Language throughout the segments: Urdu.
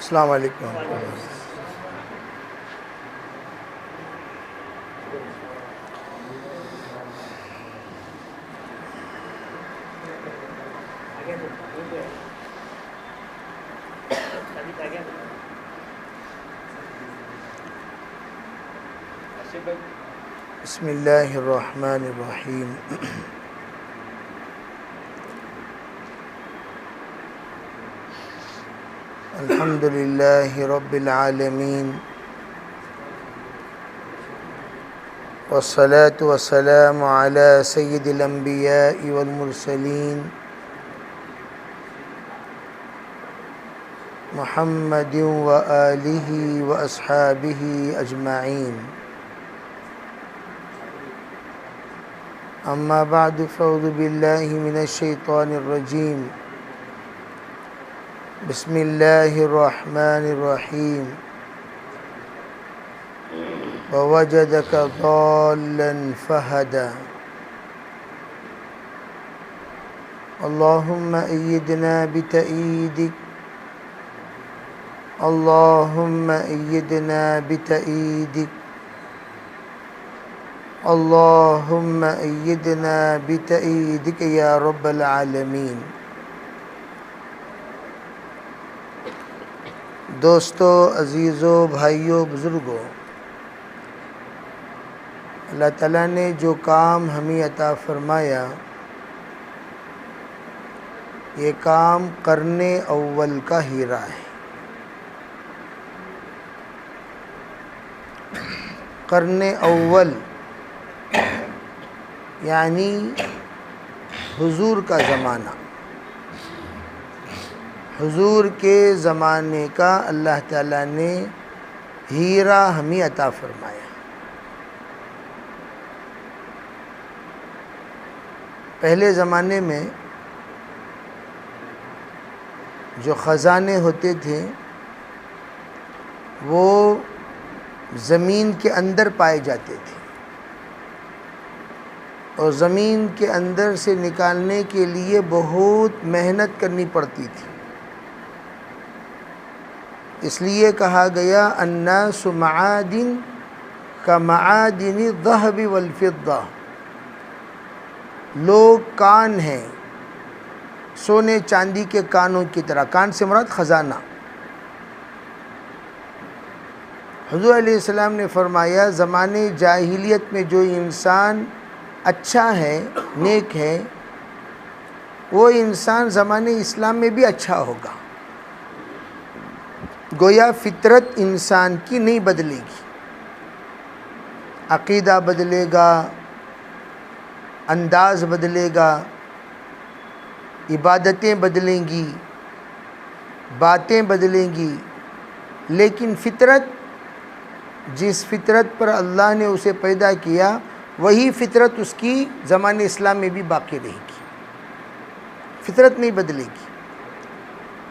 السلام علیکم. بسم اللہ الرحمن الرحیم. الحمد للہ رب العالمین والصلاة والسلام علی سید الانبیاء والمرسلین محمد وآلہ واصحابہ اجمعین. اما بعد فاعوذ باللہ من الشیطان الرجیم. بسم اللہ الرحمن الرحیم. ووجدک ضالا فہدی. اللہم ایدنا بتأییدک. اللہم ایدنا بتأییدک. اللہم ایدنا بتأییدک یا رب العالمین. دوستو، عزیزو، بھائیو، بزرگو، اللہ تعالیٰ نے جو کام ہمیں عطا فرمایا، یہ کام قرن اول کا ہیرا ہے. قرن اول یعنی حضور کا زمانہ. حضور کے زمانے کا اللہ تعالیٰ نے ہیرا ہمیں عطا فرمایا. پہلے زمانے میں جو خزانے ہوتے تھے وہ زمین کے اندر پائے جاتے تھے، اور زمین کے اندر سے نکالنے کے لیے بہت محنت کرنی پڑتی تھی. اس لیے کہا گیا الناس معادن کمعادن الذهب والفضة. لوگ کان ہیں سونے چاندی کے کانوں کی طرح. کان سے مراد خزانہ. حضور علیہ السلام نے فرمایا زمانے جاہلیت میں جو انسان اچھا ہے، نیک ہے، وہ انسان زمانے اسلام میں بھی اچھا ہوگا. گویا فطرت انسان کی نہیں بدلے گی. عقیدہ بدلے گا، انداز بدلے گا، عبادتیں بدلیں گی، باتیں بدلیں گی، لیکن فطرت، جس فطرت پر اللہ نے اسے پیدا کیا، وہی فطرت اس کی زمانے اسلام میں بھی باقی رہے گی. فطرت نہیں بدلے گی.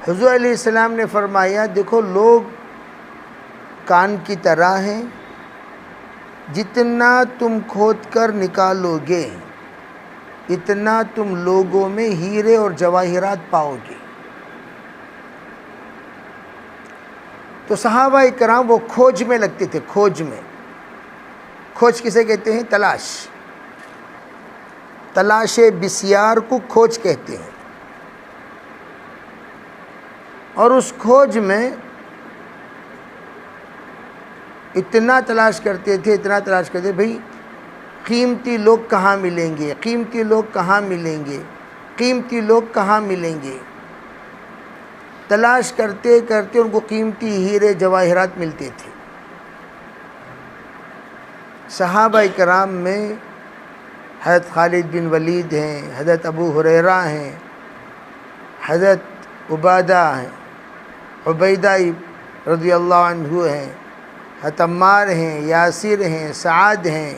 حضور علیہ السلام نے فرمایا دیکھو لوگ کان کی طرح ہیں، جتنا تم کھود کر نکالو گے اتنا تم لوگوں میں ہیرے اور جواہرات پاؤ گے. تو صحابہ کرام وہ کھوج میں لگتے تھے. کھوج میں، کھوج کسے کہتے ہیں؟ تلاش. تلاش بسیار کو کھوج کہتے ہیں. اور اس کھوج میں اتنا تلاش کرتے تھے، اتنا تلاش کرتے بھئی قیمتی لوگ کہاں ملیں گے، قیمتی لوگ کہاں ملیں گے، قیمتی لوگ کہاں ملیں گے. تلاش کرتے کرتے ان کو قیمتی ہیرے جواہرات ملتے تھے. صحابہ کرام میں حضرت خالد بن ولید ہیں، حضرت ابو ہریرہ ہیں، حضرت عبادہ ہیں، عبیدہ رضی اللہ عنہ ہیں، حضرت عمار ہیں، یاسر ہیں، سعد ہیں،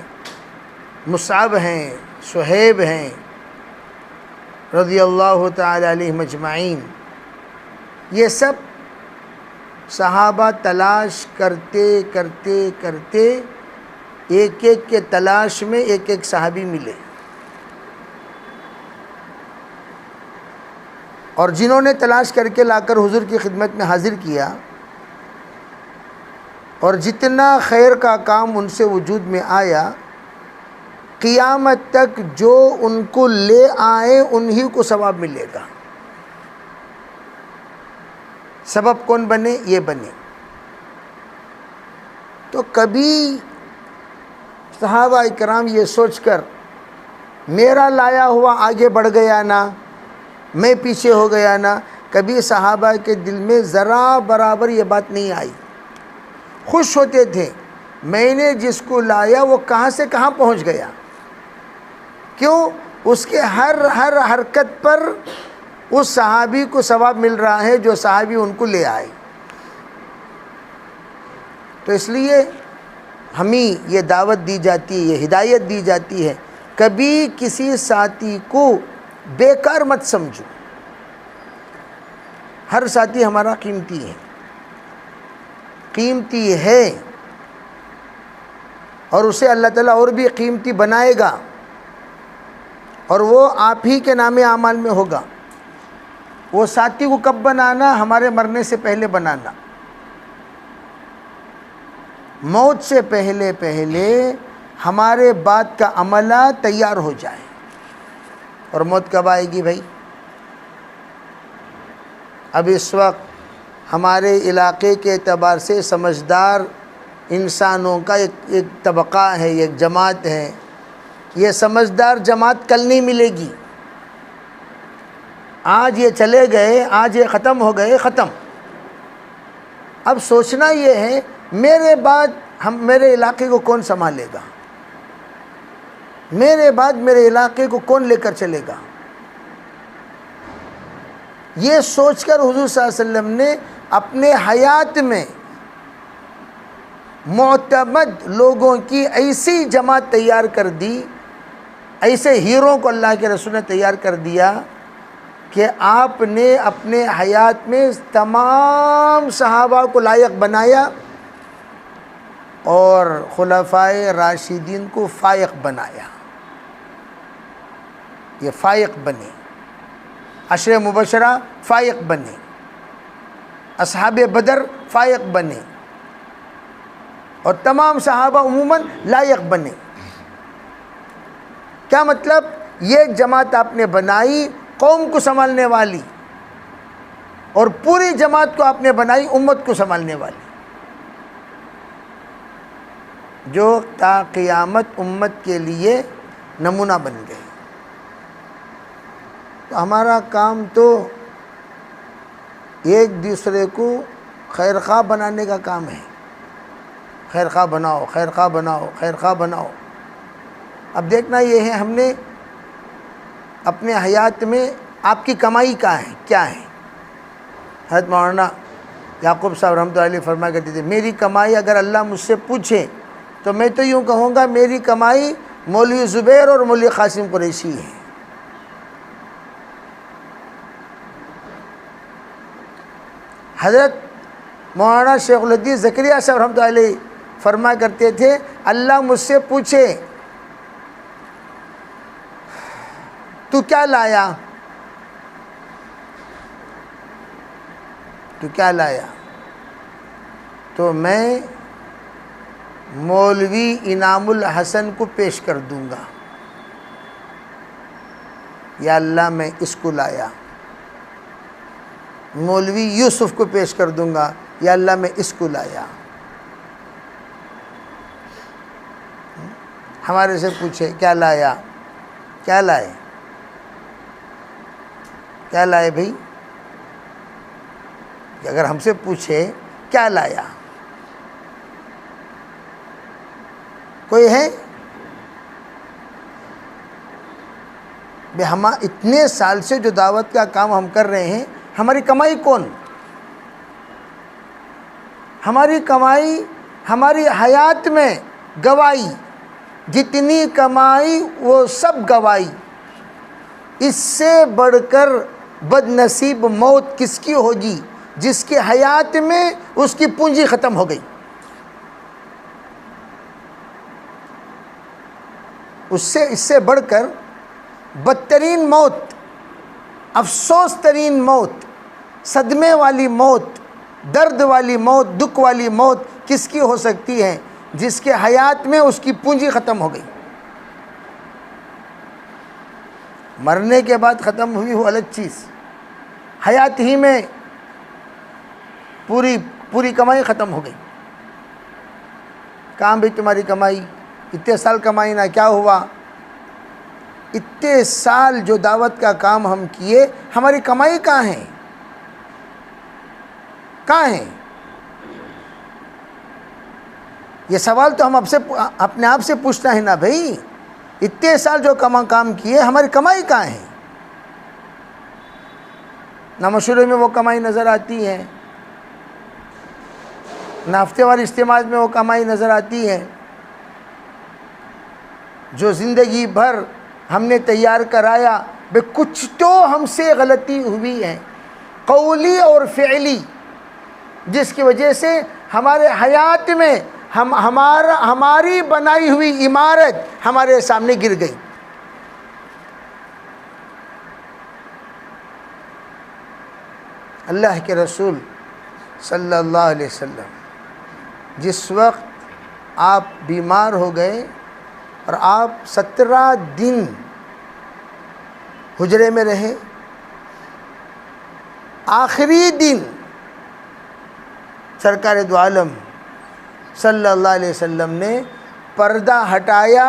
مصعب ہیں، صہیب ہیں رضی اللہ تعالی علیہم اجمعین. یہ سب صحابہ تلاش کرتے کرتے کرتے ایک ایک کے تلاش میں ایک ایک صحابی ملے، اور جنہوں نے تلاش کر کے لا کر حضور کی خدمت میں حاضر کیا، اور جتنا خیر کا کام ان سے وجود میں آیا، قیامت تک جو ان کو لے آئے انہی کو ثواب ملے گا۔ سبب کون بنے؟ یہ بنے۔ تو کبھی صحابہ کرام یہ سوچ کر میرا لایا ہوا آگے بڑھ گیا نا، میں پیچھے ہو گیا نا، کبھی صحابہ کے دل میں ذرا برابر یہ بات نہیں آئی۔ خوش ہوتے تھے، میں نے جس کو لایا وہ کہاں سے کہاں پہنچ گیا۔ کیوں؟ اس کے ہر حرکت پر اس صحابی کو ثواب مل رہا ہے جو صحابی ان کو لے آئے۔ تو اس لیے ہمیں یہ دعوت دی جاتی ہے، یہ ہدایت دی جاتی ہے، کبھی کسی ساتھی کو بیکار مت سمجھو۔ ہر ساتھی ہمارا قیمتی ہے، قیمتی ہے، اور اسے اللہ تعالیٰ اور بھی قیمتی بنائے گا، اور وہ آپ ہی کے نام اعمال میں ہوگا۔ وہ ساتھی کو کب بنانا؟ ہمارے مرنے سے پہلے بنانا۔ موت سے پہلے ہمارے بات کا عملہ تیار ہو جائے۔ اور موت کب آئے گی بھائی؟ اب اس وقت ہمارے علاقے کے اعتبار سے سمجھدار انسانوں کا ایک طبقہ ہے، ایک جماعت ہے۔ یہ سمجھدار جماعت کل نہیں ملے گی۔ آج یہ چلے گئے، آج یہ ختم ہو گئے، ختم۔ اب سوچنا یہ ہے میرے بعد میرے علاقے کو کون سنبھالے گا، میرے بعد میرے علاقے کو کون لے کر چلے گا۔ یہ سوچ کر حضور صلی اللہ علیہ وسلم نے اپنے حیات میں معتمد لوگوں کی ایسی جماعت تیار کر دی، ایسے ہیروں کو اللہ کے رسول نے تیار کر دیا کہ آپ نے اپنے حیات میں تمام صحابہ کو لائق بنایا، اور خلفائے راشدین کو فائق بنایا۔ یہ فائق بنے، عشر مبشرہ فائق بنے، اصحاب بدر فائق بنے، اور تمام صحابہ عموماً لائق بنے۔ کیا مطلب؟ یہ جماعت آپ نے بنائی قوم کو سنبھالنے والی، اور پوری جماعت کو آپ نے بنائی امت کو سنبھالنے والی، جو تا قیامت امت کے لیے نمونہ بن گئے۔ تو ہمارا کام تو ایک دوسرے کو خیر خواہ بنانے کا کام ہے۔ خیر خواہ بناؤ، خیر خواہ بناؤ، خیر خواہ بناؤ۔ اب دیکھنا یہ ہے ہم نے اپنے حیات میں آپ کی کمائی کیا ہے۔ حضرت مولانا یعقوب صاحب رحمۃ اللہ علیہ فرمایا کرتے تھے، میری کمائی اگر اللہ مجھ سے پوچھے تو میں تو یوں کہوں گا میری کمائی مولوی زبیر اور مولوی قاسم قریشی ہے۔ حضرت مولانا شیخ الحدیث زکریا صاحب رحمۃ اللہ علیہ فرمایا کرتے تھے، اللہ مجھ سے پوچھے تو کیا لایا، تو کیا لایا، تو میں مولوی انعام الحسن کو پیش کر دوں گا، یا اللہ میں اس کو لایا۔ مولوی یوسف کو پیش کر دوں گا، یا اللہ میں اس کو لایا۔ ہمارے سے پوچھے کیا لایا، کیا لائے، کیا لائے بھائی؟ کہ اگر ہم سے پوچھے کیا لایا، کوئی ہے؟ ہم اتنے سال سے جو دعوت کا کام ہم کر رہے ہیں، ہماری کمائی کون؟ ہماری کمائی ہماری حیات میں گوائی، جتنی کمائی وہ سب گوائی۔ اس سے بڑھ کر بد نصیب موت کس کی ہوگی جس کے حیات میں اس کی پونجی ختم ہو گئی۔ اس سے بڑھ کر بدترین موت، افسوس ترین موت، صدمے والی موت، درد والی موت، دکھ والی موت کس کی ہو سکتی ہے؟ جس کے حیات میں اس کی پونجی ختم ہو گئی، مرنے کے بعد ختم ہوئی وہ الگ چیز، حیات ہی میں پوری کمائی ختم ہو گئی۔ کہاں بھی تمہاری کمائی؟ اتنے سال کمائی نہ، کیا ہوا؟ اتنے سال جو دعوت کا کام ہم کیے، ہماری کمائی کہاں ہے؟ کہاں ہے؟ یہ سوال تو ہم اپنے آپ سے پوچھنا ہے نا بھائی، اتنے سال جو کام کیے، ہماری کمائی کہاں ہے؟ نہ مشورے میں وہ کمائی نظر آتی ہے، نہ ہفتے وار اجتماعات میں وہ کمائی نظر آتی ہے۔ جو زندگی بھر ہم نے تیار کرایا، کچھ تو ہم سے غلطی ہوئی ہے، قولی اور فعلی، جس کی وجہ سے ہمارے حیات میں ہماری بنائی ہوئی عمارت ہمارے سامنے گر گئی۔ اللہ کے رسول صلی اللہ علیہ وسلم جس وقت آپ بیمار ہو گئے اور آپ 17 دن حجرے میں رہے، آخری دن سرکار دو عالم صلی اللہ علیہ وسلم نے پردہ ہٹایا،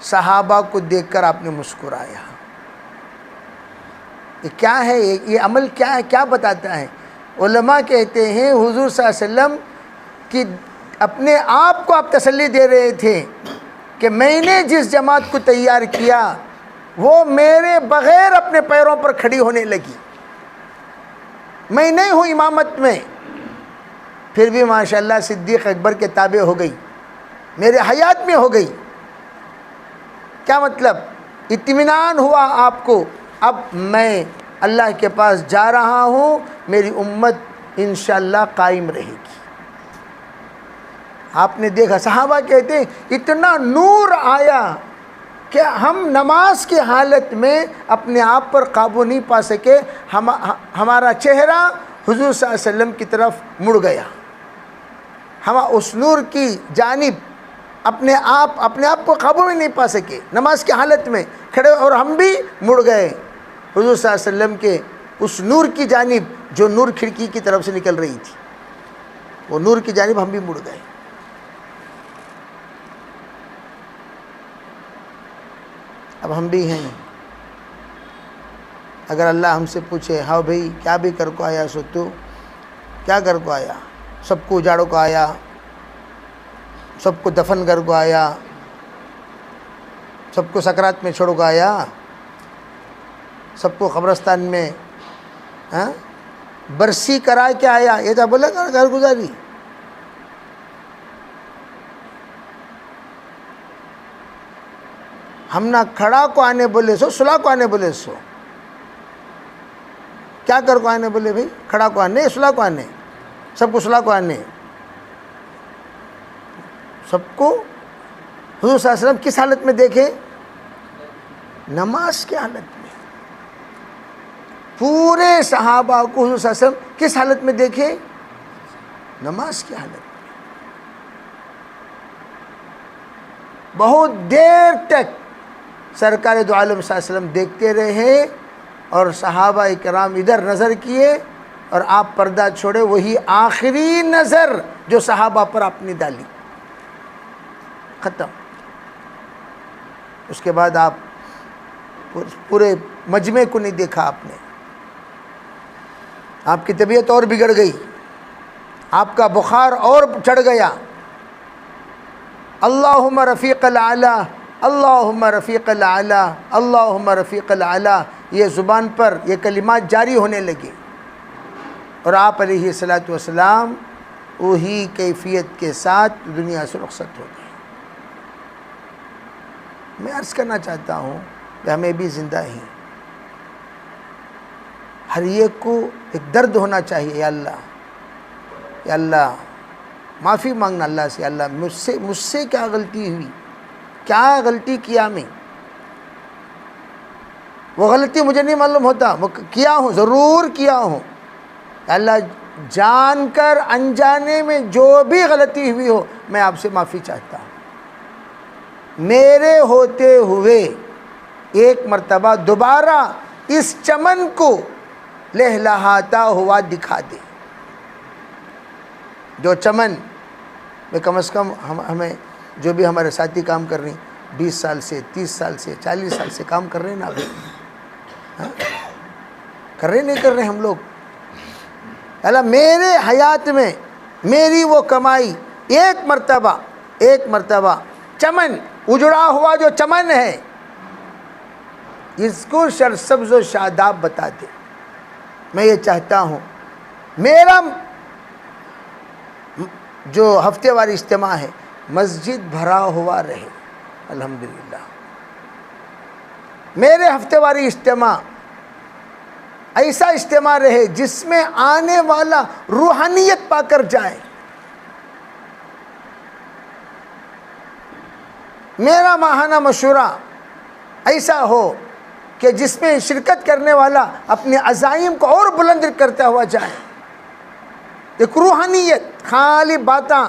صحابہ کو دیکھ کر آپ نے مسکرایا۔ یہ کیا ہے؟ یہ عمل کیا ہے؟ کیا بتاتا ہے؟ علماء کہتے ہیں حضور صلی اللہ علیہ وسلم کی اپنے آپ کو آپ تسلی دے رہے تھے کہ میں نے جس جماعت کو تیار کیا وہ میرے بغیر اپنے پیروں پر کھڑی ہونے لگی، میں نہیں ہوں امامت میں، پھر بھی ماشاءاللہ صدیق اکبر کے تابع ہو گئی، میرے حیات میں ہو گئی۔ کیا مطلب؟ اطمینان ہوا آپ کو، اب میں اللہ کے پاس جا رہا ہوں، میری امت انشاءاللہ قائم رہے گی۔ آپ نے دیکھا، صحابہ کہتے ہیں اتنا نور آیا کہ ہم نماز کی حالت میں اپنے آپ پر قابو نہیں پا سکے، ہمارا چہرہ حضور صلی اللہ علیہ وسلم کی طرف مڑ گیا، ہم اس نور کی جانب اپنے آپ کو قابو میں نہیں پا سکے، نماز کی حالت میں کھڑے، اور ہم بھی مڑ گئے حضور صلی اللہ علیہ وسلم کے اس نور کی جانب جو نور کھڑکی کی طرف سے نکل رہی تھی، وہ نور کی جانب ہم بھی مڑ گئے۔ اب ہم بھی ہیں، اگر اللہ ہم سے پوچھے ہاں بھائی کیا بھی کر کو آیا، سو تو کیا کر کو آیا؟ سب کو اجاڑوں کو آیا، سب کو دفن کر کو آیا، سب کو سکرات میں چھوڑ کو آیا، سب کو قبرستان میں برسی کرا کے آیا، یہ تو بولے گا گھر گزاری۔ ہم نہ کھڑا کو آنے بولے سو، صلح کو آنے بولے سو، کیا کر کو آنے بولے بھائی؟ کھڑا کو آنے، صلح کو آنے، سب کو صلح کو آنے، سب کو حضور صلی اللہ علیہ وسلم کس حالت میں دیکھے؟ نماز کی حالت میں۔ پورے صحابہ کو حضور صلی اللہ علیہ وسلم کس حالت میں دیکھے؟ نماز کی حالت میں۔ بہت دیر تک سرکار دو عالم صلی اللہ علیہ وسلم دیکھتے رہے، اور صحابہ کرام ادھر نظر کیے اور آپ پردہ چھوڑے، وہی آخری نظر جو صحابہ پر آپ نے ڈالی، ختم۔ اس کے بعد آپ پورے مجمع کو نہیں دیکھا، آپ نے، آپ کی طبیعت اور بگڑ گئی، آپ کا بخار اور چڑھ گیا۔ اللہم رفیق الاعلی، اللہم رفیق الاعلی، اللہم رفیق الاعلی، یہ زبان پر یہ کلمات جاری ہونے لگے، اور آپ علیہ الصلاۃ والسلام وہی کیفیت کے ساتھ دنیا سے رخصت ہو گئے۔ میں عرض کرنا چاہتا ہوں کہ ہمیں بھی زندہ ہیں، ہر ایک کو ایک درد ہونا چاہیے، یا اللہ، یا اللہ، معافی مانگنا اللہ سے، اللہ مجھ سے کیا غلطی ہوئی، کیا غلطی کیا میں، وہ غلطی مجھے نہیں معلوم ہوتا، وہ کیا ہوں، ضرور کیا ہوں۔ اللہ جان کر انجانے میں جو بھی غلطی ہوئی ہو میں آپ سے معافی چاہتا ہوں۔ میرے ہوتے ہوئے ایک مرتبہ دوبارہ اس چمن کو لہلہاتا ہوا دکھا دے۔ جو چمن میں کم از کم ہمیں جو بھی ہمارے ساتھی کام کر رہے ہیں 20 سال سے 30 سال سے 40 سال سے کام کر رہے ہیں نا ابھی، کر رہے نہیں کر رہے ہم لوگ؟ اللہ میرے حیات میں میری وہ کمائی ایک مرتبہ چمن اجڑا ہوا جو چمن ہے اس کو سرسبز و شاداب بتا دے۔ میں یہ چاہتا ہوں میرا جو ہفتے واری اجتماع ہے مسجد بھرا ہوا رہے، الحمدللہ۔ میرے ہفتے واری اجتماع ایسا اجتماع رہے جس میں آنے والا روحانیت پا کر جائے۔ میرا ماہانہ مشورہ ایسا ہو کہ جس میں شرکت کرنے والا اپنے عزائم کو اور بلند کرتا ہوا جائے۔ ایک روحانیت، خالی باتاں،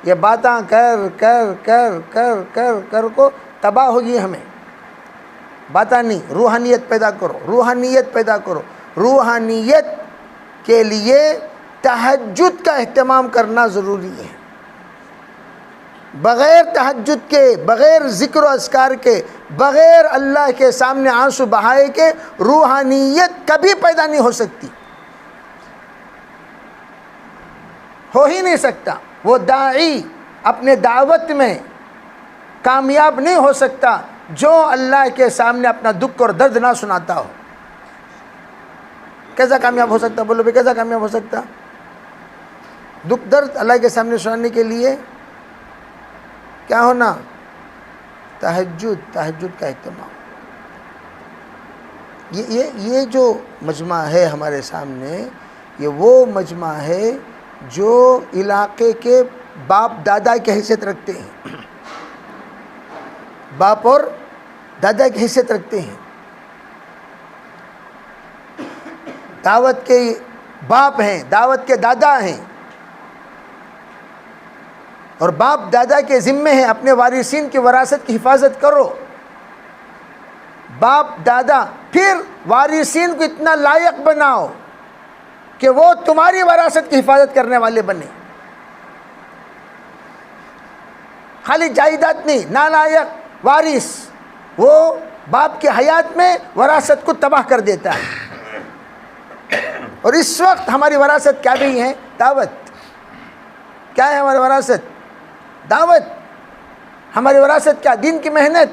یہ باتاں کر کر کر کر کر کر کو تباہ ہوگی ہمیں۔ باتاں نہیں، روحانیت پیدا کرو، روحانیت پیدا کرو۔ روحانیت کے لیے تہجد کا اہتمام کرنا ضروری ہے۔ بغیر تہجد کے، بغیر ذکر و اذکار کے، بغیر اللہ کے سامنے آنسو بہائے کے روحانیت کبھی پیدا نہیں ہو سکتی، ہو ہی نہیں سکتا۔ وہ داعی اپنے دعوت میں کامیاب نہیں ہو سکتا جو اللہ کے سامنے اپنا دکھ اور درد نہ سناتا ہو۔ کیسا کامیاب ہو سکتا؟ بولو بھائی، کیسا کامیاب ہو سکتا؟ دکھ درد اللہ کے سامنے سنانے کے لیے کیا ہونا؟ تہجد کا اہتمام۔ یہ جو مجمع ہے ہمارے سامنے، یہ وہ مجمع ہے جو علاقے کے باپ دادا کی حیثیت رکھتے ہیں، باپ اور دادا کی حیثیت رکھتے ہیں۔ دعوت کے باپ ہیں، دعوت کے دادا ہیں، اور باپ دادا کے ذمے ہیں اپنے وارثین کی وراثت کی حفاظت کرو۔ باپ دادا پھر وارثین کو اتنا لائق بناؤ کہ وہ تمہاری وراثت کی حفاظت کرنے والے بنے۔ خالی جائیداد نہیں، نالائق وارث وہ باپ کے حیات میں وراثت کو تباہ کر دیتا ہے۔ اور اس وقت ہماری وراثت کیا بھی ہے؟ دعوت۔ کیا ہے ہماری وراثت؟ دعوت۔ ہماری وراثت کیا؟ دین کی محنت۔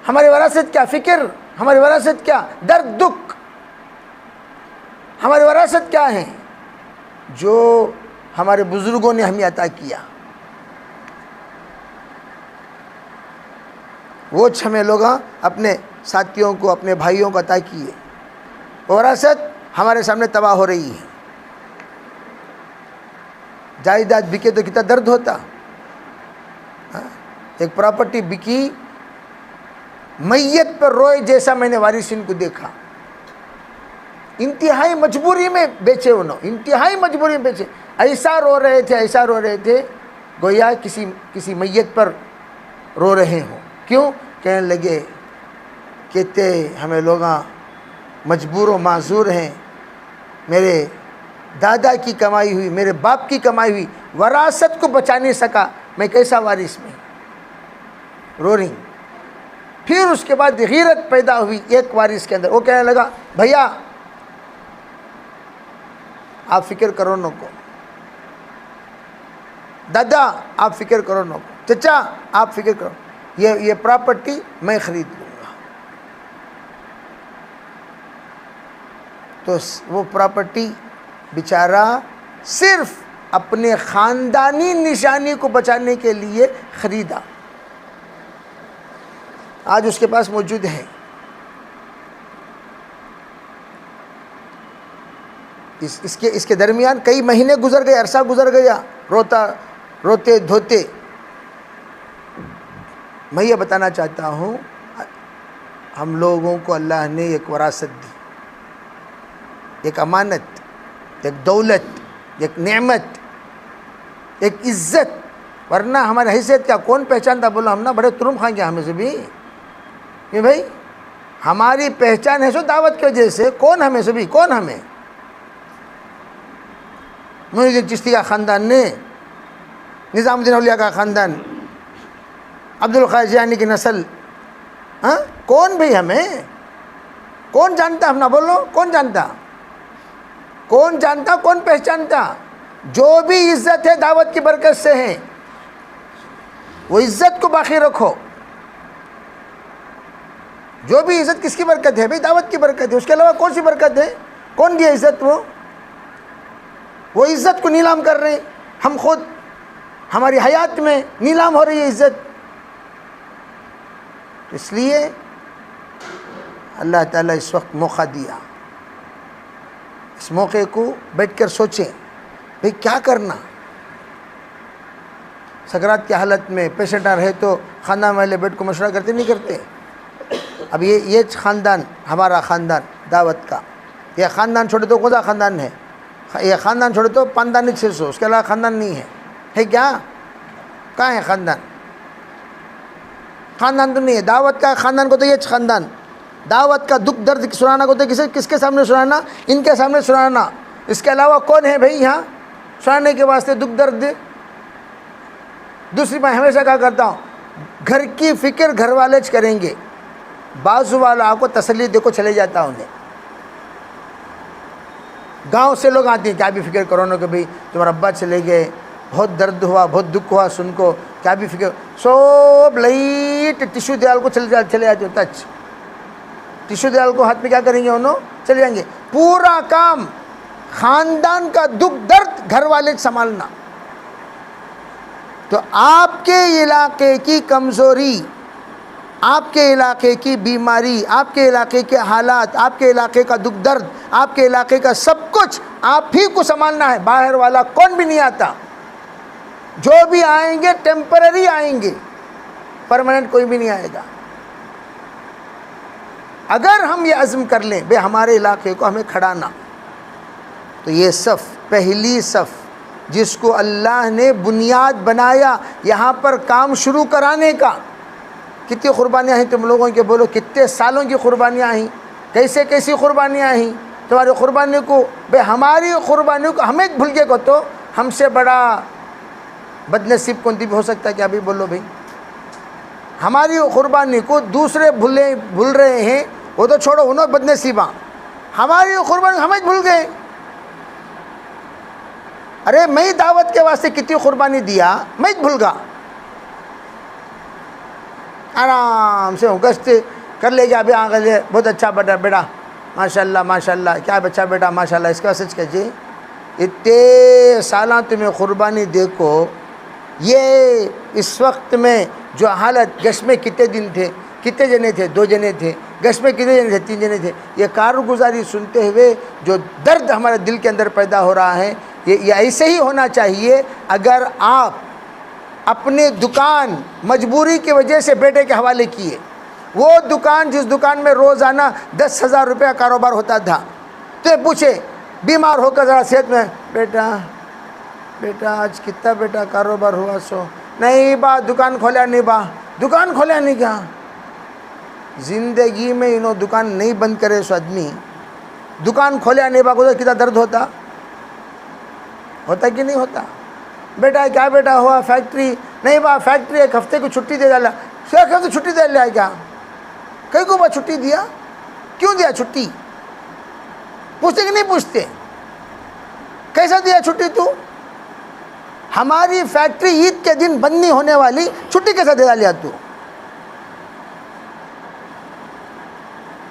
ہماری وراثت کیا؟ فکر۔ ہماری وراثت کیا؟ درد دکھ۔ ہماری وراثت کیا ہے؟ جو ہمارے بزرگوں نے ہمیں عطا کیا، وہ ہمیں لوگ اپنے ساتھیوں کو، اپنے بھائیوں کو عطا کیے۔ وراثت ہمارے سامنے تباہ ہو رہی ہے۔ جائیداد بکے تو کتنا درد ہوتا۔ ایک پراپرٹی بکی، میت پر روئے جیسا میں نے وارثین کو دیکھا۔ انتہائی مجبوری میں بیچے انہوں، انتہائی مجبوری میں بیچے۔ ایسا رو رہے تھے گویا کسی میت پر رو رہے ہوں۔ کیوں؟ کہنے لگے کہتے ہمیں لوگ مجبور و معذور ہیں، میرے دادا کی کمائی ہوئی، میرے باپ کی کمائی ہوئی وراثت کو بچا نہیں سکا، میں کیسا وارث میں؟ رو رہی۔ پھر اس کے بعد غیرت پیدا ہوئی ایک وارث کے اندر، وہ کہنے لگا بھیا آپ فکر کرو نو کو، دادا آپ فکر کرو نو کو، چچا آپ فکر کرو، یہ پراپرٹی میں خرید لوں گا۔ تو وہ پراپرٹی بیچارہ صرف اپنے خاندانی نشانی کو بچانے کے لیے خریدا، آج اس کے پاس موجود ہے۔ اس کے درمیان کئی مہینے گزر گئے، عرصہ گزر گیا، روتے دھوتے۔ میں یہ بتانا چاہتا ہوں ہم لوگوں کو اللہ نے ایک وراثت دی، ایک امانت، ایک دولت، ایک نعمت، ایک عزت، ورنہ ہماری حیثیت کیا کون پہچانتا؟ بولو ہم نا بڑے ترم خان کیا ہمیں سے بھی کہ بھائی ہماری پہچان ہے سو دعوت کی وجہ سے، کون ہمیں سے بھی، کون ہمیں؟ معین الدین چشتی کا خاندان نے، نظام الدین اولیاء کا خاندان، عبد القادر جیلانی کی نسل، ہاں کون بھائی ہمیں؟ کون جانتا؟ ہم نہ بولو کون جانتا؟ کون جانتا؟ کون پہچانتا؟ جو بھی عزت ہے دعوت کی برکت سے ہے، وہ عزت کو باقی رکھو۔ جو بھی عزت کس کی برکت ہے؟ بھائی دعوت کی برکت ہے، اس کے علاوہ کون سی برکت ہے؟ کون دیا عزت؟ وہ عزت کو نیلام کر رہے ہیں، ہم خود ہماری حیات میں نیلام ہو رہی ہے عزت۔ اس لیے اللہ تعالیٰ اس وقت موقع دیا، اس موقع کو بیٹھ کر سوچیں بھئی کیا کرنا۔ سکرات کی حالت میں پیشنٹ رہے تو خاندان والے بیٹھ کو مشورہ کرتے نہیں کرتے؟ اب یہ خاندان ہمارا خاندان دعوت کا، یہ خاندان چھوڑے تو کون سا خاندان ہے؟ یہ خاندان چھوڑے تو پاندانی 600، اس کے علاوہ خاندان نہیں ہے کیا؟ کہاں ہے خاندان؟ خاندان تو نہیں ہے دعوت کا۔ خاندان کو تو یہ خاندان دعوت کا دکھ درد سنانا کو تو کس کے سامنے سنانا؟ ان کے سامنے سنانا۔ اس کے علاوہ کون ہے بھائی یہاں سنانے کے واسطے دکھ درد؟ دوسری میں ہمیشہ کہا کرتا ہوں، گھر کی فکر گھر والے کریں گے، بازو والا آپ کو تسلی دے کو چلے جاتا انہیں۔ گاؤں سے لوگ آتے ہیں، کیا بھی فکر کرو نا کہ بھائی تمہارا ابا چلے گئے، بہت درد ہوا، بہت دکھ ہوا، سن کو کیا بھی فکر، سب لائٹ ٹیشو دیال کو چلے جاتے ہو، ٹچ ٹیشو دیال کو ہاتھ میں کیا کریں گے انہوں؟ چلے جائیں گے۔ پورا کام خاندان کا دکھ درد گھر والے سنبھالنا۔ تو آپ کے علاقے کی کمزوری، آپ کے علاقے کی بیماری، آپ کے علاقے کے حالات، آپ کے علاقے کا دکھ درد، آپ کے علاقے کا سب کچھ آپ ہی کو سنبھالنا ہے، باہر والا کون بھی نہیں آتا۔ جو بھی آئیں گے ٹیمپرری آئیں گے، پرماننٹ کوئی بھی نہیں آئے گا۔ اگر ہم یہ عزم کر لیں بے ہمارے علاقے کو ہمیں کھڑانا، تو یہ صف، پہلی صف جس کو اللہ نے بنیاد بنایا یہاں پر کام شروع کرانے کا، کتنی قربانیاں ہیں تم لوگوں کے؟ بولو کتنے سالوں کی قربانیاں ہیں، کیسی قربانیاں ہیں تمہاری قربانی کو؟ بے ہماری قربانی کو ہمیں بھول گئے کو تو ہم سے بڑا بد نصیب کون بھی ہو سکتا ہے کیا؟ بھی بولو بھائی، ہماری قربانی کو دوسرے بھول رہے ہیں، وہ تو چھوڑو انہوں بد نصیباں، ہماری قربانی ہمیں بھول گئے۔ ارے میں دعوت کے واسطے کتنی قربانی دیا، میں بھول گا۔ آرام سے گشت کر لے گیا، ابھی آگے بہت اچھا بیٹا ماشاءاللہ ماشاءاللہ، کیا بچہ بیٹا ماشاءاللہ، اس کا سچ کہجیے اتنے سالاں تمہیں قربانی دیکھو، یہ اس وقت میں جو حالت، گش میں کتنے دن تھے، کتنے جنے تھے؟ 2 جنے تھے، گش میں کتنے جنے تھے؟ 3 جنے تھے۔ یہ کارگزاری سنتے ہوئے جو درد ہمارے دل کے اندر پیدا ہو رہا ہے، یہ ایسے ہی ہونا چاہیے۔ اگر آپ اپنے دکان مجبوری کی وجہ سے بیٹے کے حوالے کیے، وہ دکان جس دکان میں روزانہ 10,000 روپے کاروبار ہوتا تھا، تو پوچھے بیمار ہو کر ذرا صحت میں، بیٹا آج کتنا بیٹا کاروبار ہوا؟ سو نہیں با، دکان کھولیا نہیں با، دکان کھولیا نہیں کیا؟ زندگی میں انہوں دکان نہیں بند کرے سو آدمی دکان کھولیا نہیں با کو کتنا درد ہوتا کہ نہیں ہوتا؟ بیٹا کیا بیٹا ہوا؟ فیکٹری نہیں با، فیکٹری 1 ہفتے کو چھٹی دے ڈالا، 1 ہفتے چھٹی دے لیا کیا؟ کئی کو با چھٹی دیا؟ کیوں دیا چھٹی؟ پوچھتے کہ نہیں پوچھتے؟ کیسا دیا چھٹی تو؟ ہماری فیکٹری عید کے دن بند نہیں ہونے والی، چھٹی کیسا دے لیا تو؟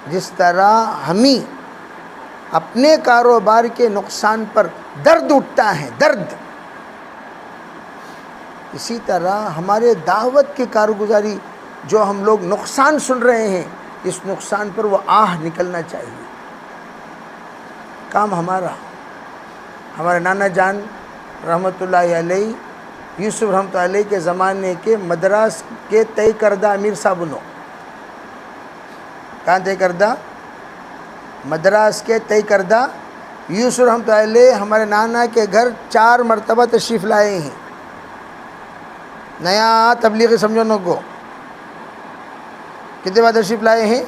جس طرح ہمیں اپنے کاروبار کے نقصان پر درد اٹھتا ہے، درد، اسی طرح ہمارے دعوت کی کارگزاری جو ہم لوگ نقصان سن رہے ہیں، اس نقصان پر وہ آہ نکلنا چاہیے۔ کام ہمارا، ہمارے نانا جان رحمۃ اللہ علیہ، یوسف رحمۃ اللہ علیہ کے زمانے کے مدراس کے طے کردہ امیر صاحب کہاں طے کردہ؟ مدراس کے طے کردہ یوسف رحمۃ اللہ علیہ ہمارے نانا کے گھر 4 مرتبہ تشریف لائے ہیں. نیا تبلیغی سمجھنوں کو کتنے بار تشریف لائے ہیں؟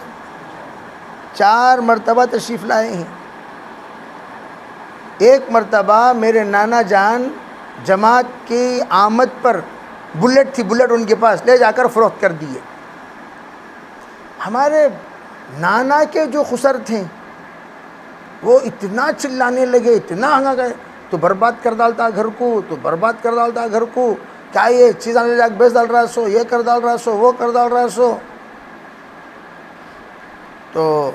4 مرتبہ تشریف لائے ہیں. ایک مرتبہ میرے نانا جان جماعت کی آمد پر بلٹ تھی، بلٹ ان کے پاس، لے جا کر فروخت کر دیے. ہمارے نانا کے جو خسر تھے وہ اتنا چلانے لگے، اتنا ہنگا گئے، تو برباد کر ڈالتا گھر کو، تو برباد کر ڈالتا گھر کو، کیا یہ چیزاں لے جا کے بیچ ڈال رہا سو، یہ کر ڈال رہا سو، وہ کر ڈال رہا سو. تو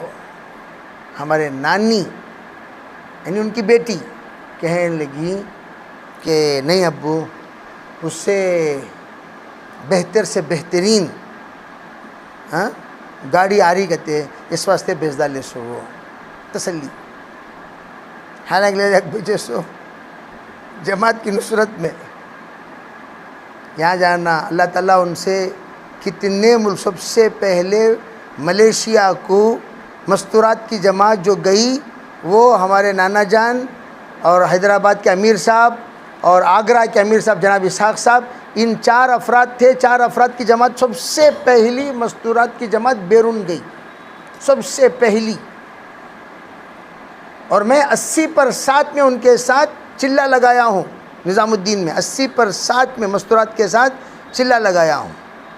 ہمارے نانی یعنی ان کی بیٹی کہنے لگی کہ نہیں ابو، اس سے بہتر سے بہترین گاڑی آ رہی کہتے اس واسطے بیچ ڈالے سو، وہ تسلی. حالانکہ لے جا کے بیچے سو جماعت کی نصرت میں. یہاں جانا اللہ تعالیٰ ان سے کتنے ملک، سب سے پہلے ملیشیا کو مستورات کی جماعت جو گئی وہ ہمارے نانا جان اور حیدرآباد کے امیر صاحب اور آگرہ کے امیر صاحب جناب اسحاق صاحب، ان 4 افراد تھے. 4 افراد کی جماعت سب سے پہلی مستورات کی جماعت بیرون گئی، سب سے پہلی. اور میں 80% میں ان کے ساتھ چلہ لگایا ہوں. نظام الدین میں 80% میں مستورات کے ساتھ چلہ لگایا ہوں.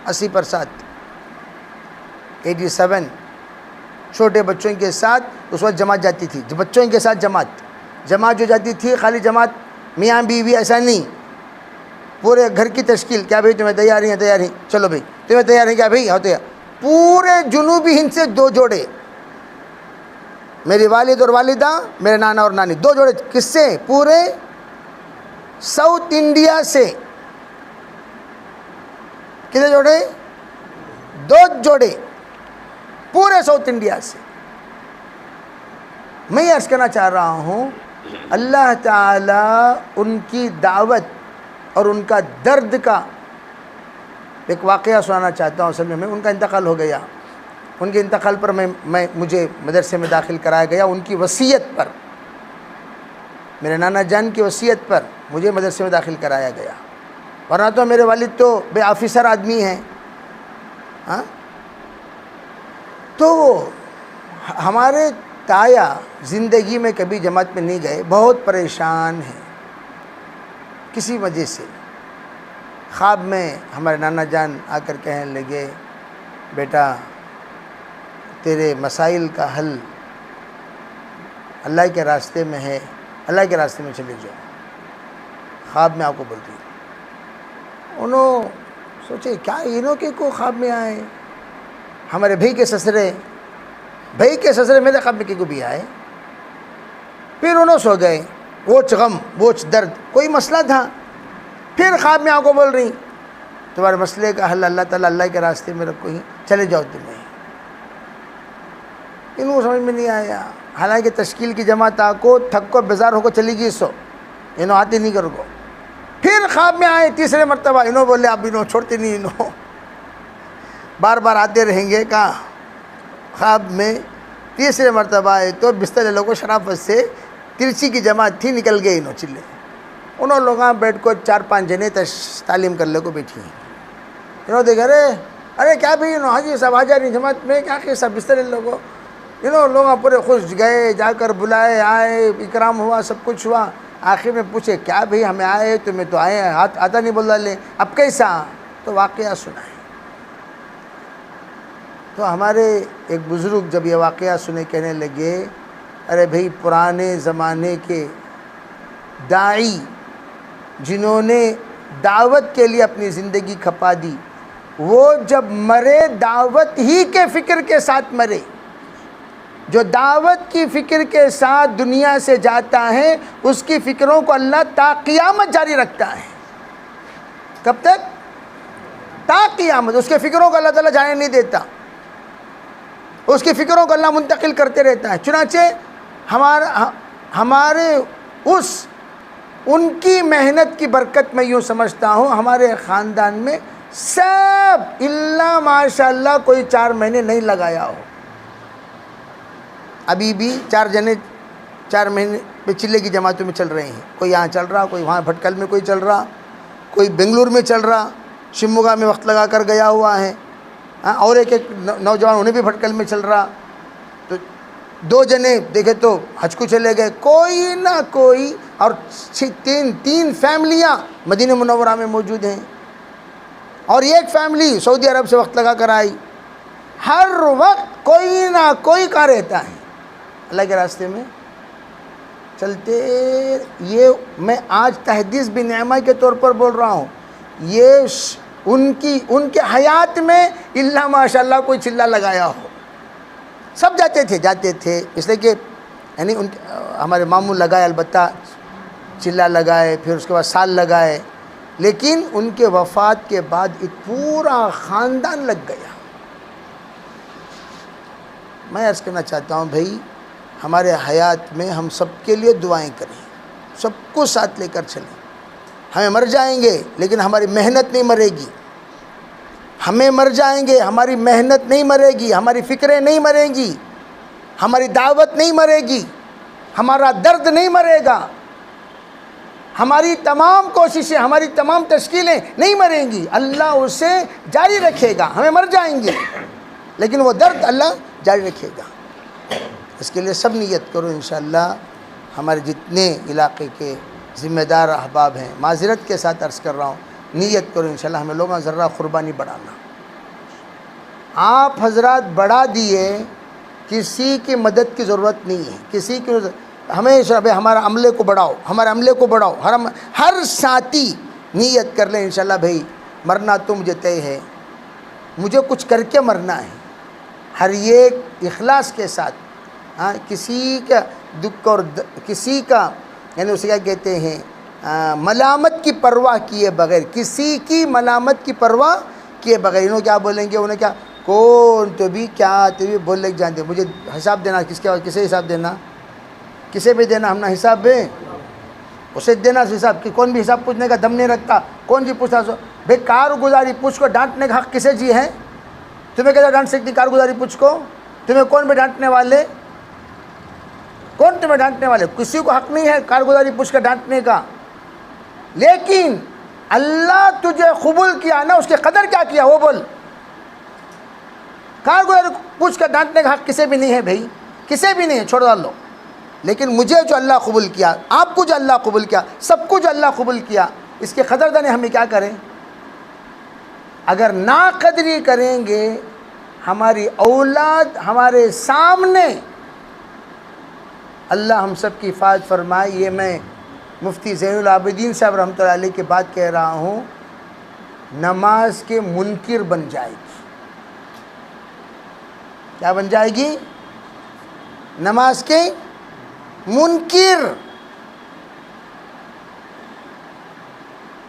80%. 87 چھوٹے بچوں کے ساتھ اس وقت جماعت جاتی تھی، بچوں کے ساتھ جماعت جو جاتی تھی، خالی جماعت میاں بیوی ایسا نہیں، پورے گھر کی تشکیل. کیا بھئی تمہیں تیاری ہیں؟ تیاری، چلو بھئی تمہیں تیار ہیں کیا بھئی؟ ہاں تیار. پورے جنوبی ہند سے 2 جوڑے، میری والد اور والدہ، میرے نانا اور نانی، 2 جوڑے. کس سے؟ پورے ساؤتھ انڈیا سے. کتنے جوڑے؟ 2 جوڑے پورے ساؤتھ انڈیا سے. میں عرض کرنا چاہ رہا ہوں اللہ تعالیٰ ان کی دعوت اور ان کا درد کا ایک واقعہ سنانا چاہتا ہوں. اصل میں ان کا انتقال ہو گیا. ان کے انتقال پر مجھے مدرسے میں داخل کرایا گیا. ان کی وصیت پر، میرے نانا جان کی وصیت پر مجھے مدرسے میں داخل کرایا گیا. ورنہ تو میرے والد تو بے آفیسر آدمی ہیں. تو ہمارے تایا زندگی میں کبھی جماعت میں نہیں گئے، بہت پریشان ہیں کسی وجہ سے. خواب میں ہمارے نانا جان آ کر کہنے لگے بیٹا تیرے مسائل کا حل اللہ کے راستے میں ہے، اللہ کے راستے میں چلے جاؤ. خواب میں آپ کو بولتی. انہوں سوچے کیا انہوں کے کو خواب میں آئے؟ ہمارے بھائی کے سسرے میرے خواب میں کو بھی آئے. پھر انہوں سو گئے. ووچ غم ووچ درد، کوئی مسئلہ تھا. پھر خواب میں آپ کو بول رہی تمہارے مسئلے کا حل اللہ تعالیٰ اللہ کے راستے میں رکھو ہی، چلے جاؤ تمہیں. انہوں سمجھ میں نہیں آیا. حالانکہ تشکیل کی جماعت کو تھک کو بیزار ہو کو چلی گئی سو انہوں آتی نہیں کر کو. پھر خواب میں آئے 3 مرتبہ. انہوں بولے اب انہوں چھوڑتے نہیں، انہوں بار بار آتے رہیں گے. کہاں خواب میں 3 مرتبہ آئے تو بستر لوگوں شرافت سے ترچی کی جماعت تھی، نکل گئے انہوں چلے. انہوں لوگاں بیٹھ کو 4-5 جنے تعلیم کر لے کو بیٹھی ہیں. انہوں دیکھا ارے کیا بھی انہوں حاجی صاحب آ جا رہی جماعت میں، کیا کہ سب بستر لوگوں. انہوں لوگاں پورے خوش گئے، جا کر بلائے، آئے، اکرام ہوا، سب کچھ ہوا. آخر میں پوچھے کیا بھئی ہمیں آئے تمہیں تو آئے آتا نہیں بول لے، اب کیسا؟ تو واقعہ سنائے. تو ہمارے ایک بزرگ جب یہ واقعہ سنے کہنے لگے ارے بھئی پرانے زمانے کے داعی جنہوں نے دعوت کے لیے اپنی زندگی کھپا دی، وہ جب مرے دعوت ہی کے فکر کے ساتھ مرے. جو دعوت کی فکر کے ساتھ دنیا سے جاتا ہے اس کی فکروں کو اللہ تا قیامت جاری رکھتا ہے. کب تک؟ تا قیامت. اس کے فکروں کو اللہ تعالیٰ جانے نہیں دیتا، اس کی فکروں کو اللہ منتقل کرتے رہتا ہے. چنانچہ ہمارے ان کی محنت کی برکت میں یوں سمجھتا ہوں ہمارے خاندان میں سب الا ماشاء اللہ کوئی 4 مہینے نہیں لگایا ہو. ابھی بھی 4 جنے 4 مہینے پہ چلے کی جماعتوں میں چل رہے ہیں. کوئی یہاں چل رہا, کوئی وہاں بھٹکل میں کوئی چل رہا, کوئی بنگلور میں چل رہا, شموگا میں وقت لگا کر گیا ہوا ہے, اور ایک نوجوان انہیں بھی بھٹکل میں چل رہا. تو 2 جنے دیکھے تو حج کو چلے گئے, کوئی نہ کوئی, اور 3 فیملیاں مدینہ منورہ میں موجود ہیں, اور ایک فیملی سعودی عرب سے وقت لگا کر آئی. ہر وقت کوئی نہ کوئی کہاں رہتا ہے اللہ کے راستے میں چلتے. یہ میں آج تحدیث بنعمہ کے طور پر بول رہا ہوں. یہ ان کے حیات میں اللہ ماشاء اللہ کوئی چلہ لگایا ہو. سب جاتے تھے اس لیے کہ یعنی ہمارے ماموں لگائے, البتہ چلہ لگائے, پھر اس کے بعد سال لگائے, لیکن ان کے وفات کے بعد ایک پورا خاندان لگ گیا. میں عرض کرنا چاہتا ہوں بھائی, ہمارے حیات میں ہم سب کے لیے دعائیں کریں, سب کو ساتھ لے کر چلیں. ہمیں مر جائیں گے لیکن ہماری محنت نہیں مرے گی. ہمیں مر جائیں گے, ہماری محنت نہیں مرے گی, ہماری فکریں نہیں مریں گی, ہماری دعوت نہیں مرے گی, ہمارا درد نہیں مرے گا, ہماری تمام کوششیں, ہماری تمام تشکیلیں نہیں مریں گی. اللہ اسے جاری رکھے گا. ہمیں مر جائیں گے لیکن وہ درد اللہ جاری رکھے گا. اس کے لیے سب نیت کرو انشاءاللہ. ہمارے جتنے علاقے کے ذمہ دار احباب ہیں, معذرت کے ساتھ عرض کر رہا ہوں, نیت کرو انشاءاللہ ہمیں لوگوں ذرہ قربانی بڑھانا. آپ حضرات بڑھا دیے, کسی کی مدد کی ضرورت نہیں ہے, کسی کی ہمیشہ بھائی ہمارا عملے کو بڑھاؤ, ہمارے عملے کو بڑھاؤ. ہر ساتھی نیت کر لیں انشاءاللہ بھائی مرنا تو مجھے طے ہے, مجھے کچھ کر کے مرنا ہے. ہر ایک اخلاص کے ساتھ, کسی کا دکھ اور کسی کا یعنی اسے کیا کہتے ہیں ملامت کی پرواہ کیے بغیر, کسی کی ملامت کی پرواہ کیے بغیر. انہوں کیا بولیں گے, انہیں کیا کون تو بھی کیا تو بھی بول لے جانتے, مجھے حساب دینا, کسے حساب دینا, کسے بھی دینا, ہم نہ حساب ہے اسے دینا حساب. کہ کون بھی حساب پوچھنے کا دم نہیں رکھتا. کون جی پوچھتا بھائی کارگزاری پوچھ کو ڈانٹنے کا حق کسے جی ہے؟ تمہیں کیسا ڈانٹ سکتی کارگزاری پوچھ کو؟ تمہیں کون بھی ڈانٹنے والے, کون تمہیں ڈانٹنے والے؟ کسی کو حق نہیں ہے کارگزاری پوچھ کر ڈانٹنے کا. لیکن اللہ تجھے قبول کیا نا, اس کے قدر کیا کیا وہ بول. کارگزاری پوچھ کر ڈانٹنے کا حق کسے بھی نہیں ہے بھائی, کسے بھی نہیں ہے, چھوڑ ڈال لو. لیکن مجھے جو اللہ قبول کیا, آپ کو جو اللہ قبول کیا, سب کو جو اللہ قبول کیا, اس کے قدردانی ہمیں کیا کریں؟ اگر ناقدری کریں گے ہماری اولاد ہمارے سامنے, اللہ ہم سب کی حفاظت فرمائے. یہ میں مفتی زین العابدین صاحب رحمۃ اللہ علیہ کی بات کہہ رہا ہوں, نماز کے منکر بن جائے گی. کیا بن جائے گی؟ نماز کے منکر.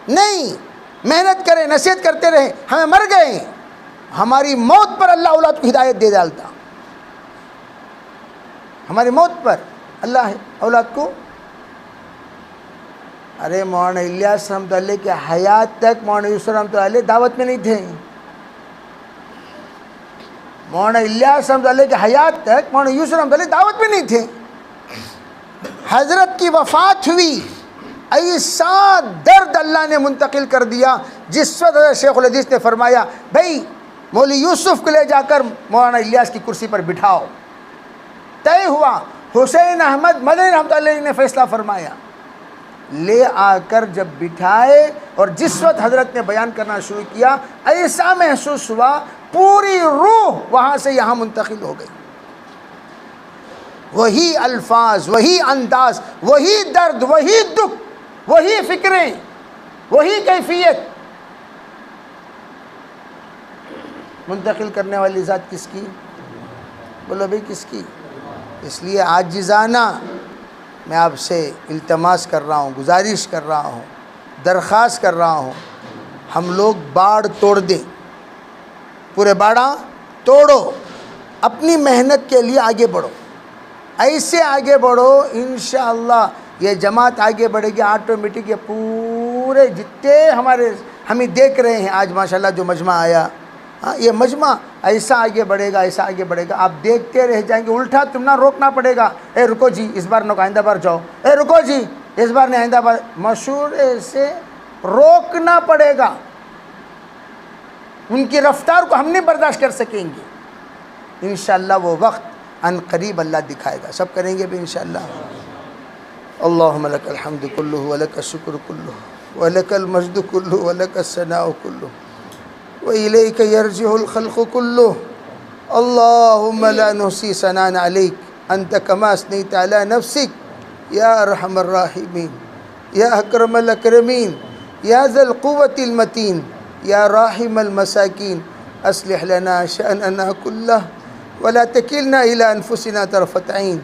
نہیں, محنت کریں, نصیحت کرتے رہیں, ہمیں مر گئے, ہماری موت پر اللہ اولاد کو ہدایت دے ڈالتا. ہماری موت پر اللہ اولاد کو. ارے مولانا الیاس رحمۃ اللہ علیہ کے حیات تک مولانا یوسف رحمۃ اللہ علیہ دعوت میں نہیں تھے. مولانا الیاس رحمۃ اللہ علیہ کے حیات تک مولانا یوسف رحمۃ اللہ علیہ دعوت میں نہیں تھے. حضرت کی وفات ہوئی, ایسا درد اللہ نے منتقل کر دیا, جس وقت شیخ الحدیث نے فرمایا بھائی مولوی یوسف کو لے جا کر مولانا الیاس کی کرسی پر بٹھاؤ. طے ہوا. حسین احمد مدنی رحمۃ اللہ علیہ نے فیصلہ فرمایا, لے آ کر جب بٹھائے, اور جس وقت حضرت نے بیان کرنا شروع کیا, ایسا محسوس ہوا پوری روح وہاں سے یہاں منتقل ہو گئی. وہی الفاظ, وہی انداز, وہی درد, وہی دکھ, وہی فکریں, وہی کیفیت. منتقل کرنے والی ذات کس کی؟ بولو بھائی کس کی؟ اس لیے عاجزانہ میں آپ سے التماس کر رہا ہوں, گزارش کر رہا ہوں, درخواست کر رہا ہوں, ہم لوگ باڑ توڑ دیں, پورے باڑا توڑو, اپنی محنت کے لیے آگے بڑھو, ایسے آگے بڑھو انشاءاللہ یہ جماعت آگے بڑھے گی آٹومیٹک. یہ پورے جتنے ہمیں دیکھ رہے ہیں آج ماشاءاللہ جو مجمع آیا, ہاں یہ مجمع ایسا آگے بڑھے گا، ایسا آگے بڑھے گا، آپ دیکھتے رہ جائیں گے، الٹا تم نہ روکنا پڑے گا، اے رکو جی اس بار نہ آئندہ بار جاؤ، اے رکو جی اس بار نہیں آئندہ بار، مشورے سے روکنا پڑے گا۔ ان کی رفتار کو ہم نہیں برداشت کر سکیں گے۔ انشاءاللہ وہ وقت ان قریب اللہ دکھائے گا، سب کریں گے بھی انشاءاللہ۔ اللہم لک الحمد کلہ ولک الشکر کلہ ولک المجد کلہ ولک الثناء کلہ وإلیک یرجع الخلق کلہ۔ اللہم لا نحصی ثناء علیک انت کما اثنیت علی نفسک یا ارحم الراحمین یا اکرم الاکرمین یا ذا القوة المتین یا راحم المساکین اصلح لنا شأننا کلہ ولا تکلنا الی انفسنا طرفۃ عین۔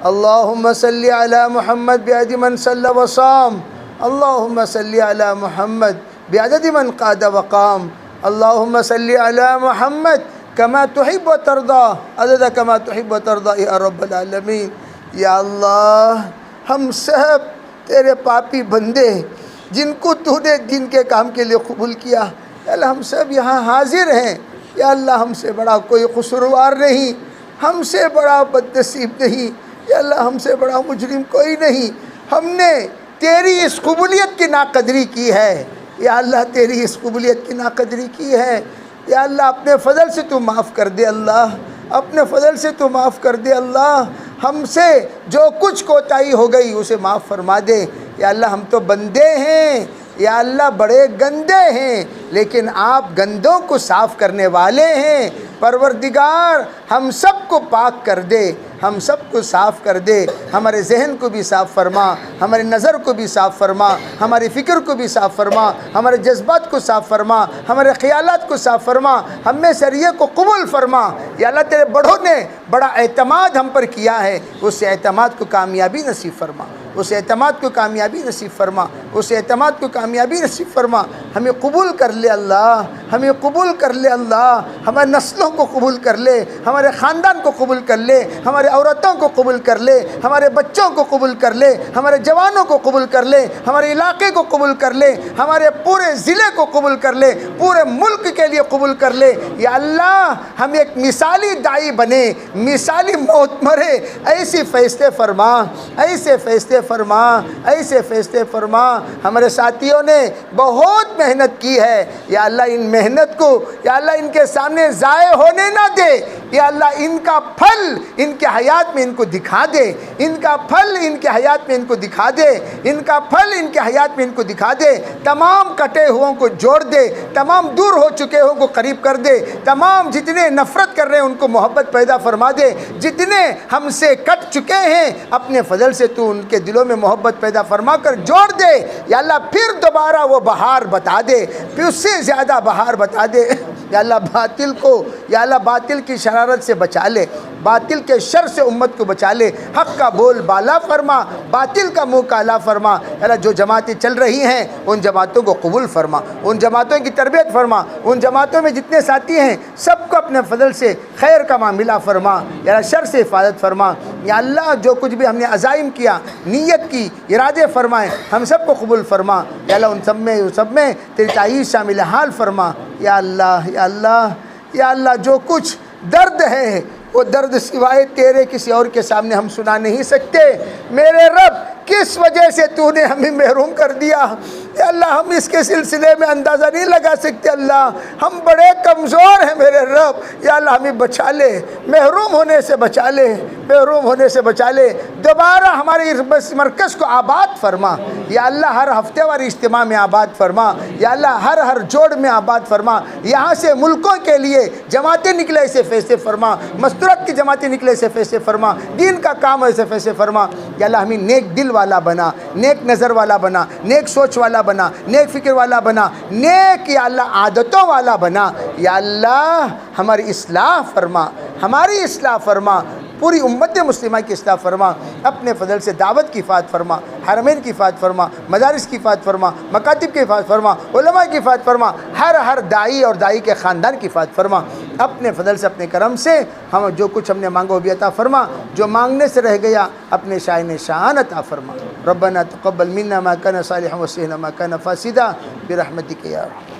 اللہم صلی علی محمد بعدد من صلی وصام، اللہم صلی علی محمد بعدد من قاد وقام، اللہم صلی علی محمد کما تحب و ترضا عدد کما تحب و ترضا یا رب العالمین۔ یا اللہ ہم سب تیرے پاپی بندے جن کو تو نے دین کے کام کے لیے قبول کیا، یا اللہ ہم سب یہاں حاضر ہیں، یا اللہ ہم سے بڑا کوئی قصوروار نہیں، ہم سے بڑا بدنصیب نہیں، یا اللہ ہم سے بڑا مجرم کوئی نہیں۔ ہم نے تیری اس قبولیت کی ناقدری کی ہے، یا اللہ تیری اس قبولیت کی ناقدری کی ہے، یا اللہ اپنے فضل سے تو معاف کر دے، اللہ اپنے فضل سے تو معاف کر دے، اللہ ہم سے جو کچھ کوتاہی ہو گئی اسے معاف فرما دے۔ یا اللہ ہم تو بندے ہیں، یا اللہ بڑے گندے ہیں، لیکن آپ گندوں کو صاف کرنے والے ہیں۔ پروردگار ہم سب کو پاک کر دے، ہم سب کو صاف کر دے، ہمارے ذہن کو بھی صاف فرما، ہمارے نظر کو بھی صاف فرما، ہماری فکر کو بھی صاف فرما، ہمارے جذبات کو صاف فرما، ہمارے خیالات کو صاف فرما، ہم میں سریے کو قبول فرما۔ یا اللہ تیرے بڑوں نے بڑا اعتماد ہم پر کیا ہے، اس اعتماد کو کامیابی نصیب فرما، اس اعتماد کو کامیابی نصیب فرما، اس اعتماد کو کامیابی نصیب فرما۔ ہمیں قبول کر لے اللہ، ہمیں قبول کر لے اللہ، ہمارے نسلوں کو قبول کر لے، ہمارے خاندان کو قبول کر لے، ہمارے عورتوں کو قبول کر لے، ہمارے بچوں کو قبول کر لے، ہمارے جوانوں کو قبول کر لے، ہمارے علاقے کو قبول کر لے، ہمارے پورے ضلع کو قبول کر لے، پورے ملک کے لیے قبول کر لے۔ یا اللہ ہم ایک مثالی داعی بنے، مثالی موت مرے، ایسے فیصلے فرما، ایسے فیصلے فرما، ایسے فیصلے فرما۔ ہمارے ساتھیوں نے بہت محنت کی ہے، یا اللہ ان محنت کو یا اللہ ان کے سامنے ضائع ہونے نہ دے، یا اللہ ان کا پھل ان کے حیات میں ان کو دکھا دے، ان کا پھل ان کے حیات میں ان کو دکھا دے، ان کا پھل ان کے حیات میں ان کو دکھا دے۔ تمام کٹے ہوئوں کو جوڑ دے، تمام دور ہو چکے ہوں کو قریب کر دے، تمام جتنے نفرت کر رہے ہیں ان کو محبت پیدا فرما دے، جتنے ہم سے کٹ چکے ہیں اپنے فضل سے تو ان کے دلوں میں محبت پیدا فرما کر جوڑ دے۔ یا اللہ پھر دوبارہ وہ بہار بتا دے، پھر اس سے زیادہ بہار بتا دے۔ یا اللہ باطل کو یا اللہ باطل کی شرارت سے بچا لے، باطل کے شر سے امت کو بچا لے، حق کا بول بالا فرما، باطل کا منہ کالا فرما۔ یا اللہ جو جماعتیں چل رہی ہیں ان جماعتوں کو قبول فرما، ان جماعتوں کی تربیت فرما، ان جماعتوں میں جتنے ساتھی ہیں سب کو اپنے فضل سے خیر کا معاملہ فرما، یا اللہ شر سے حفاظت فرما۔ یا اللہ جو کچھ بھی ہم نے عزائم کیا، نیت کی، ارادے فرمائے، ہم سب کو قبول فرما۔ یا اللہ ان سب میں تیری تائید شامل حال فرما۔ یا اللہ یا اللہ یا اللہ جو کچھ درد ہے وہ درد سوائے تیرے کسی اور کے سامنے ہم سنا نہیں سکتے۔ میرے رب کس وجہ سے تو نے ہمیں محروم کر دیا، یا اللہ ہم اس کے سلسلے میں اندازہ نہیں لگا سکتے۔ اللہ ہم بڑے کمزور ہیں میرے رب، یا اللہ ہمیں بچا لے، محروم ہونے سے بچا لے، محروم ہونے سے بچا لے۔ دوبارہ ہمارے اس مرکز کو آباد فرما، یا اللہ ہر ہفتے وار اجتماع میں آباد فرما، یا اللہ ہر جوڑ میں آباد فرما۔ یہاں سے ملکوں کے لیے جماعتیں نکلے ایسے فیصلے فرما، مستورت کی جماعتیں نکلے ایسے فیصلے فرما، دین کا کام ایسے فیصلے فرما۔ یا اللہ ہمیں نیک دل والا بنا، نیک نظر والا بنا، نیک سوچ والا بنا، نیک فکر والا بنا، نیک یا اللہ عادتوں والا بنا۔ یا اللہ ہماری اصلاح فرما، ہماری اصلاح فرما، پوری امت مسلمہ کی اصلاح فرما۔ اپنے فضل سے دعوت کی حفاظت فرما، حرمین کی حفاظت فرما، مدارس کی حفاظت فرما، مکاتب کی حفاظت فرما، علماء کی حفاظت فرما، ہر داعی اور داعی کے خاندان کی حفاظت فرما۔ اپنے فضل سے اپنے کرم سے ہم جو کچھ ہم نے مانگا وہ بھی عطا فرما، جو مانگنے سے رہ گیا اپنے شائن شان عطا فرما۔ ربنا تقبل منا ما كان صالحا وسيئا ما كان فاسدا برحمتك يا رب۔